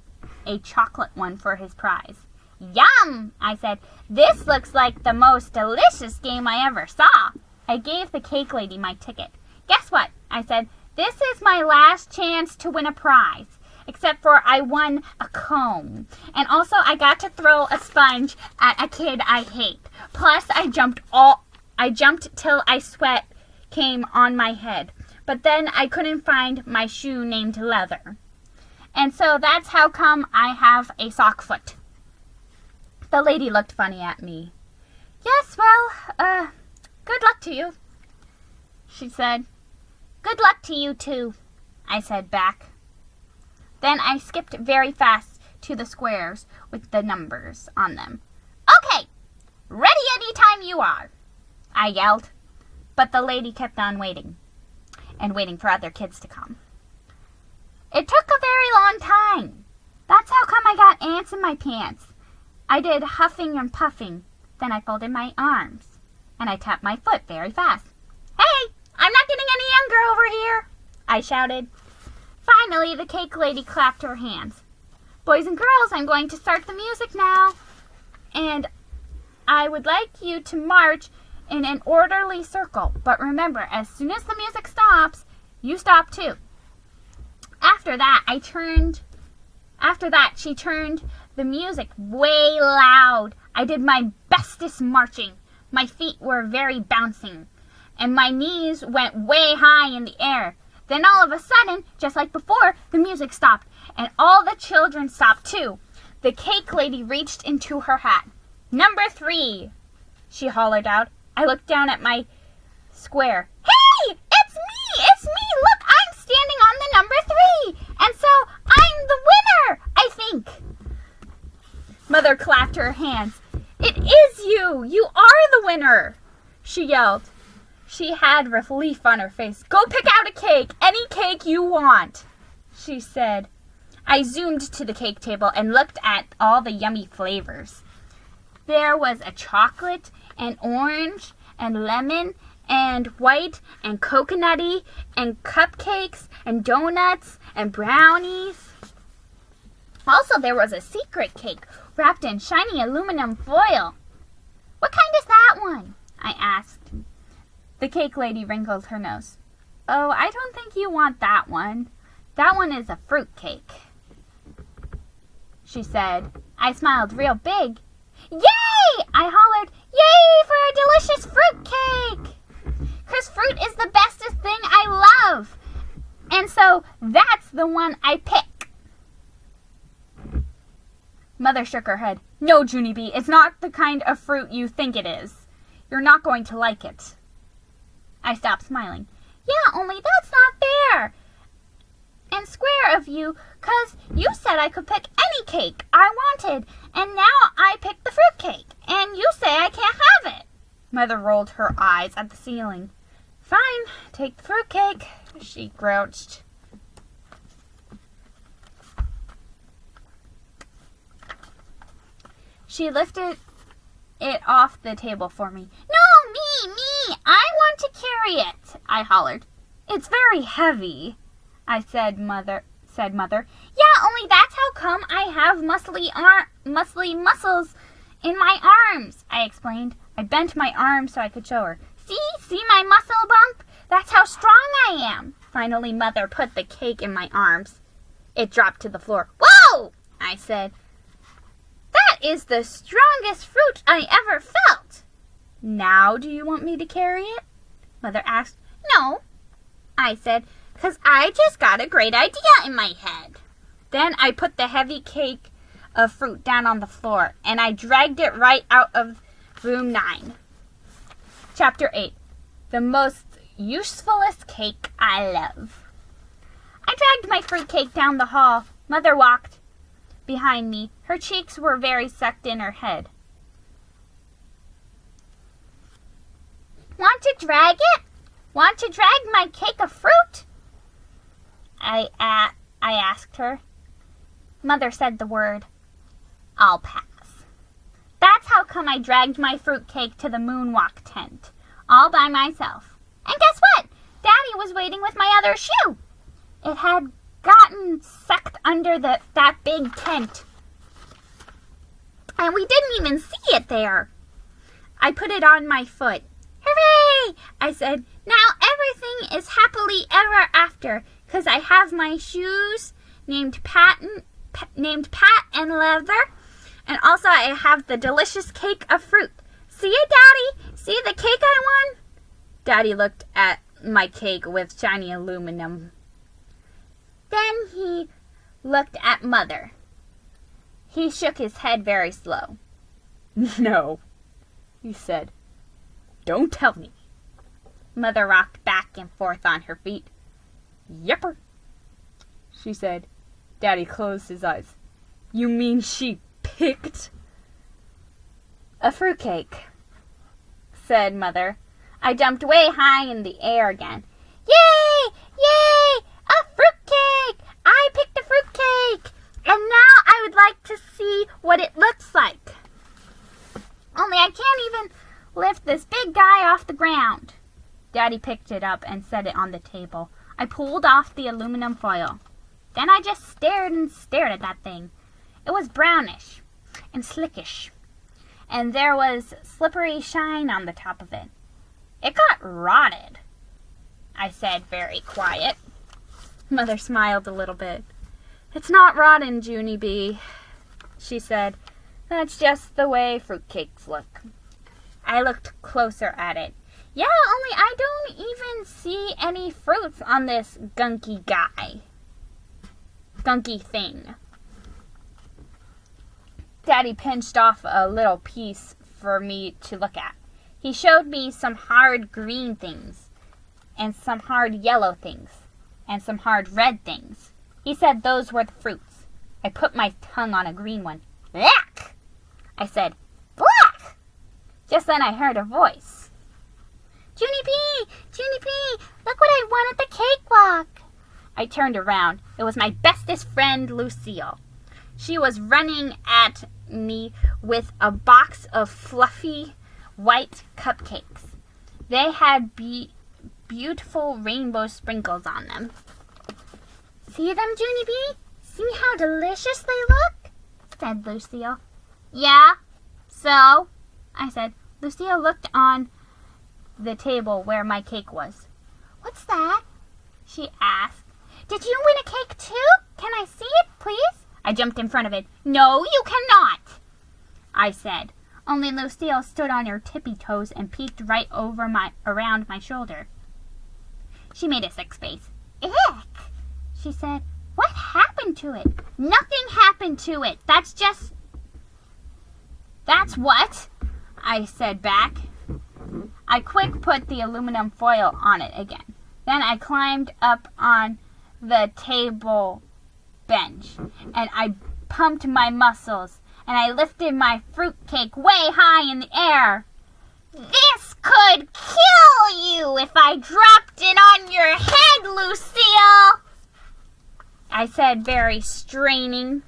a chocolate one for his prize. Yum, I said. This looks like the most delicious game I ever saw. I gave the cake lady my ticket. Guess what? I said. This is my last chance to win a prize. Except for I won a comb. And also I got to throw a sponge at a kid I hate. Plus I jumped till sweat came on my head. But then I couldn't find my shoe named Leather. And so that's how come I have a sock foot. The lady looked funny at me. Yes, well, good luck to you, she said. Good luck to you too, I said back. Then I skipped very fast to the squares with the numbers on them. Okay, ready any time you are, I yelled. But the lady kept on waiting, and waiting for other kids to come. It took a very long time. That's how come I got ants in my pants. I did huffing and puffing. Then I folded my arms, and I tapped my foot very fast. Hey, I'm not getting any younger over here, I shouted. Finally, the cake lady clapped her hands. Boys and girls, I'm going to start the music now. And I would like you to march in an orderly circle. But remember, as soon as the music stops, you stop too. After that, she turned the music way loud. I did my bestest marching. My feet were very bouncing, and my knees went way high in the air. Then all of a sudden, just like before, the music stopped, and all the children stopped too. The cake lady reached into her hat. Number 3, she hollered out. I looked down at my square. Hey, it's me! It's me! Look, I'm standing on the number 3, and so I'm the winner, I think. Mother clapped her hands. It is you! You are the winner, she yelled. She had relief on her face. Go pick out a cake, any cake you want, she said. I zoomed to the cake table and looked at all the yummy flavors. There was a chocolate and orange and lemon and white and coconutty and cupcakes and donuts and brownies. Also, there was a secret cake wrapped in shiny aluminum foil. What kind is that one? I asked. The cake lady wrinkled her nose. Oh, I don't think you want that one. That one is a fruit cake, she said. I smiled real big. Yay! I hollered, yay for a delicious fruit cake! 'Cause fruit is the bestest thing I love. And so that's the one I pick. Mother shook her head. No, Junie B, it's not the kind of fruit you think it is. You're not going to like it. I stopped smiling. Yeah, only that's not fair and square of you, 'cause you said I could pick any cake I wanted, and now I picked the fruit cake, and you say I can't have it. Mother rolled her eyes at the ceiling. Fine, take the fruit cake, she grouched. She lifted it off the table for me. No, me! I want to carry it, I hollered. It's very heavy, said Mother. Yeah, only that's how come I have muscly muscles In my arms, I explained. I bent my arm so I could show her. See my muscle bump? That's how strong I am. Finally, Mother put the cake in my arms. It dropped to the floor. Whoa! I said. That is the strongest fruit I ever felt. Now do you want me to carry it? Mother asked. No, I said, 'cause I just got a great idea in my head. Then I put the heavy cake of fruit down on the floor, and I dragged it right out of room 9. Chapter 8. The most usefulest cake I love. I dragged my fruit cake down the hall. Mother walked behind me. Her cheeks were very sucked in her head. Want to drag it? Want to drag my cake of fruit? I asked her. Mother said the word. I'll pass. That's how come I dragged my fruit cake to the moonwalk tent, all by myself. And guess what? Daddy was waiting with my other shoe. It had gotten sucked under that big tent. And we didn't even see it there. I put it on my foot. Hooray! I said, now everything is happily ever after, 'cause I have my shoes named Pat and Leather, and also I have the delicious cake of fruit. See it, Daddy? See the cake I won? Daddy looked at my cake with shiny aluminum. Then he looked at Mother. He shook his head very slow. No, he said. Don't tell me. Mother rocked back and forth on her feet. Yepper, she said. Daddy closed his eyes. You mean she picked a fruitcake? Said Mother. I jumped way high in the air again. Yay! Yay! A fruitcake! I picked a fruitcake! And now I would like to see what it looks like. Only I can't even lift this big guy off the ground. Daddy picked it up and set it on the table. I pulled off the aluminum foil. Then I just stared and stared at that thing. It was brownish and slickish, and there was slippery shine on the top of it. It got rotted, I said, very quiet. Mother smiled a little bit. It's not rotten, Junie B, she said. That's just the way fruitcakes look. I looked closer at it. Yeah, only I don't even see any fruits on this gunky thing. Daddy pinched off a little piece for me to look at. He showed me some hard green things, and some hard yellow things, and some hard red things. He said those were the fruits. I put my tongue on a green one. Black! I said, black! Just then I heard a voice. Junie B, look what I won at the cakewalk. I turned around. It was my bestest friend, Lucille. She was running at me with a box of fluffy white cupcakes. They had beautiful rainbow sprinkles on them. See them, Junie B? See how delicious they look? Said Lucille. Yeah, so? I said. Lucille looked on the table where my cake was. What's that? She asked. Did you win a cake too? Can I see it, please? I jumped in front of it. No, you cannot, I said. Only Lucille stood on her tippy toes and peeked right around my shoulder. She made a sick face. Ick, she said. What happened to it? Nothing happened to it. That's what? I said back. I quick put the aluminum foil on it again. Then I climbed up on the table bench, and I pumped my muscles, and I lifted my fruitcake way high in the air. This could kill you if I dropped it on your head, Lucille, I said, very straining.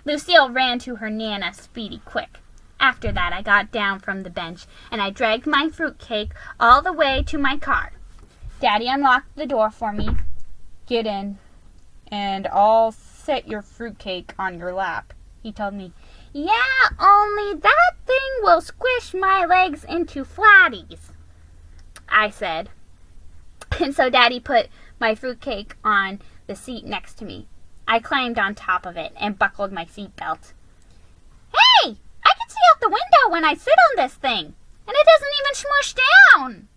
Lucille ran to her Nana speedy quick. After that, I got down from the bench, and I dragged my fruitcake all the way to my car. Daddy unlocked the door for me. Get in, and I'll set your fruitcake on your lap, he told me. Yeah, only that thing will squish my legs into flatties, I said. And so Daddy put my fruitcake on the seat next to me. I climbed on top of it and buckled my seatbelt. Hey, I can see out the window when I sit on this thing, and it doesn't even smush down,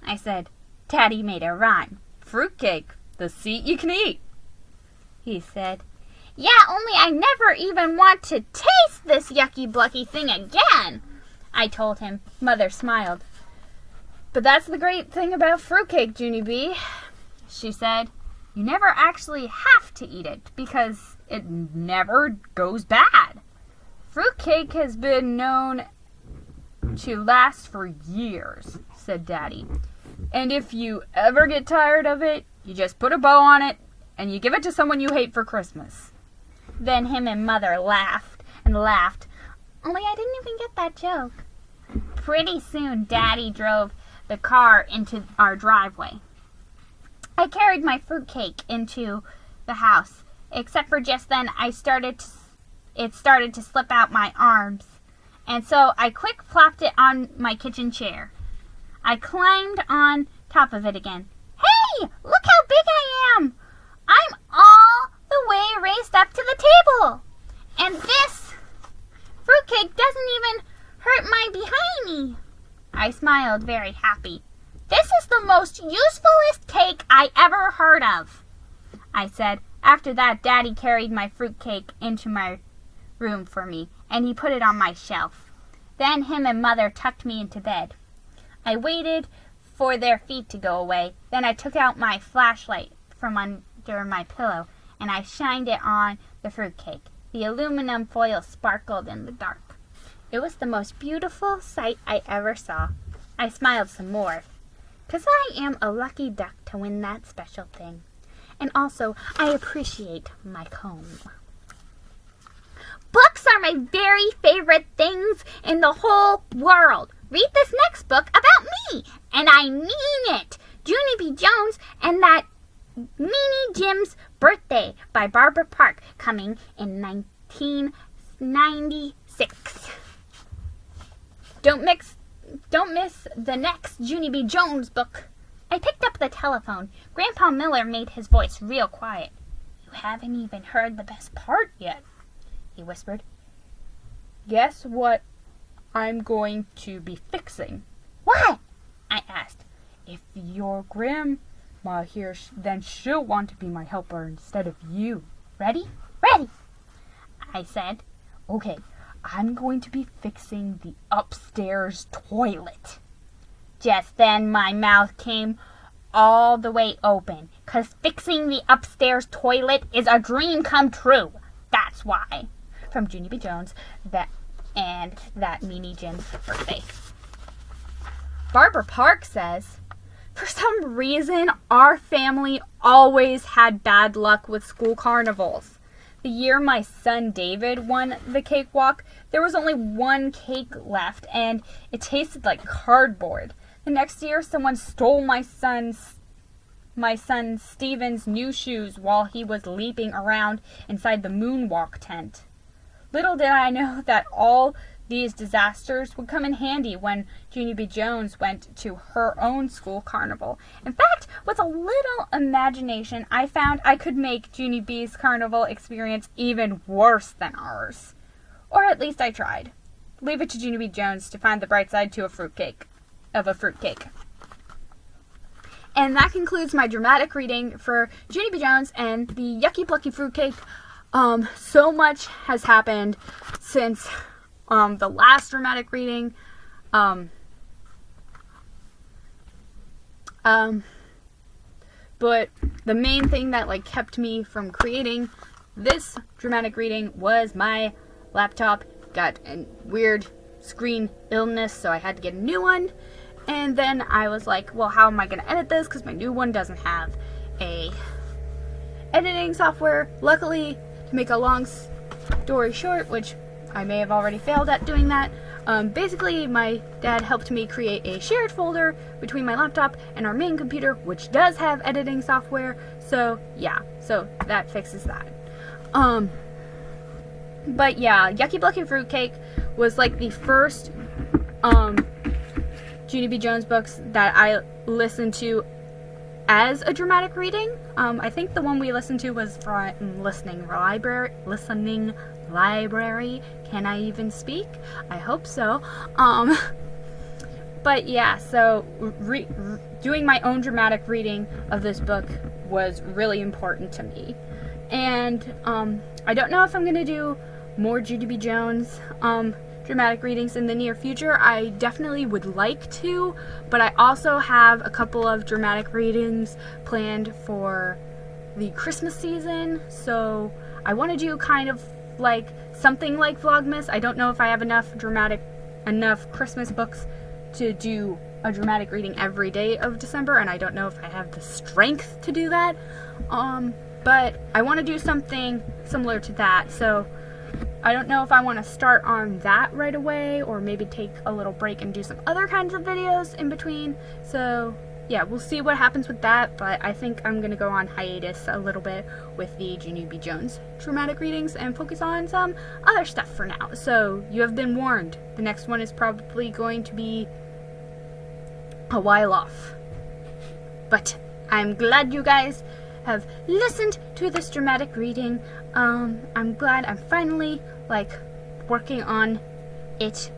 I said. Daddy made a rhyme. Fruitcake, the seat you can eat, he said. Yeah, only I never even want to taste this yucky blucky thing again, I told him. Mother smiled. But that's the great thing about fruitcake, Junie B, she said. You never actually have to eat it because it never goes bad. Fruitcake has been known to last for years, said Daddy. And if you ever get tired of it, you just put a bow on it and you give it to someone you hate for Christmas. Then him and Mother laughed and laughed. Only I didn't even get that joke. Pretty soon, Daddy drove the car into our driveway. I carried my fruitcake into the house, except for just then it started to slip out my arms, and so I quick plopped it on my kitchen chair. I climbed on top of it again. Hey, look how big I am! I'm all the way raised up to the table, and this fruitcake doesn't even hurt my behind. I smiled, very happy. This is the most usefulest cake I ever heard of, I said. After that, Daddy carried my fruitcake into my room for me, and he put it on my shelf. Then him and Mother tucked me into bed. I waited for their feet to go away. Then I took out my flashlight from under my pillow, and I shined it on the fruitcake. The aluminum foil sparkled in the dark. It was the most beautiful sight I ever saw. I smiled some more, 'cause I am a lucky duck to win that special thing. And also, I appreciate my comb. Books are my very favorite things in the whole world. Read this next book about me, and I mean it. Junie B Jones and that Meanie Jim's Birthday by Barbara Park, coming in 1996. Don't miss the next Junie B Jones book. I picked up the telephone. Grandpa Miller made his voice real quiet. You haven't even heard the best part yet, he whispered. Guess what I'm going to be fixing? What? I asked. If your grandma here, then she'll want to be my helper instead of you. Ready? Ready, I said. Okay, I'm going to be fixing the upstairs toilet. Just then my mouth came all the way open, 'cause fixing the upstairs toilet is a dream come true. That's why. From Junie B Jones, that Meanie Jim's Birthday. Barbara Park says, for some reason, our family always had bad luck with school carnivals. The year my son David won the cakewalk, there was only one cake left, and it tasted like cardboard. The next year, someone stole my son Steven's new shoes while he was leaping around inside the moonwalk tent. Little did I know that all these disasters would come in handy when Junie B Jones went to her own school carnival. In fact, with a little imagination, I found I could make Junie B's carnival experience even worse than ours. Or at least I tried. Leave it to Junie B Jones to find the bright side to a fruitcake. And that concludes my dramatic reading for Junie B Jones and the Yucky Blucky Fruitcake. So much has happened since the last dramatic reading. But the main thing that kept me from creating this dramatic reading was my laptop got a weird screen illness, so I had to get a new one. And then I was like, well, how am I going to edit this? Because my new one doesn't have a editing software. Luckily, to make a long story short, which I may have already failed at doing that, basically my dad helped me create a shared folder between my laptop and our main computer, which does have editing software. So yeah, so that fixes that. But yeah, Yucky Blucky Fruitcake was like the first Junie B Jones books that I listened to as a dramatic reading. I think the one we listened to was from Listening Library. Can I even speak? I hope so. But yeah, so doing my own dramatic reading of this book was really important to me. And I don't know if I'm going to do more Junie B Jones dramatic readings in the near future. I definitely would like to, but I also have a couple of dramatic readings planned for the Christmas season, so I want to do kind of like something like Vlogmas. I don't know if I have enough Christmas books to do a dramatic reading every day of December, and I don't know if I have the strength to do that, but I want to do something similar to that, so I don't know if I want to start on that right away, or maybe take a little break and do some other kinds of videos in between. So yeah, we'll see what happens with that, but I think I'm going to go on hiatus a little bit with the Junie B Jones dramatic readings and focus on some other stuff for now. So you have been warned. The next one is probably going to be a while off. But I'm glad you guys have listened to this dramatic reading. I'm glad I'm finally working on it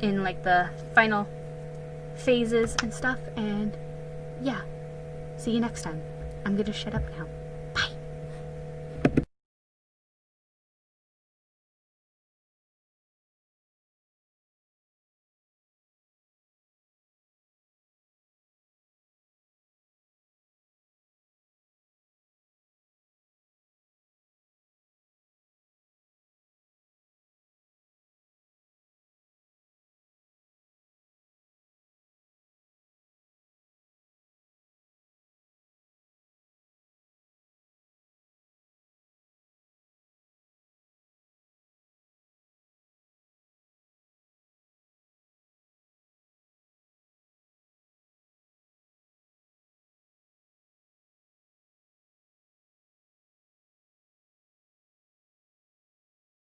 in the final phases and stuff, and yeah, see you next time. I'm gonna shut up now.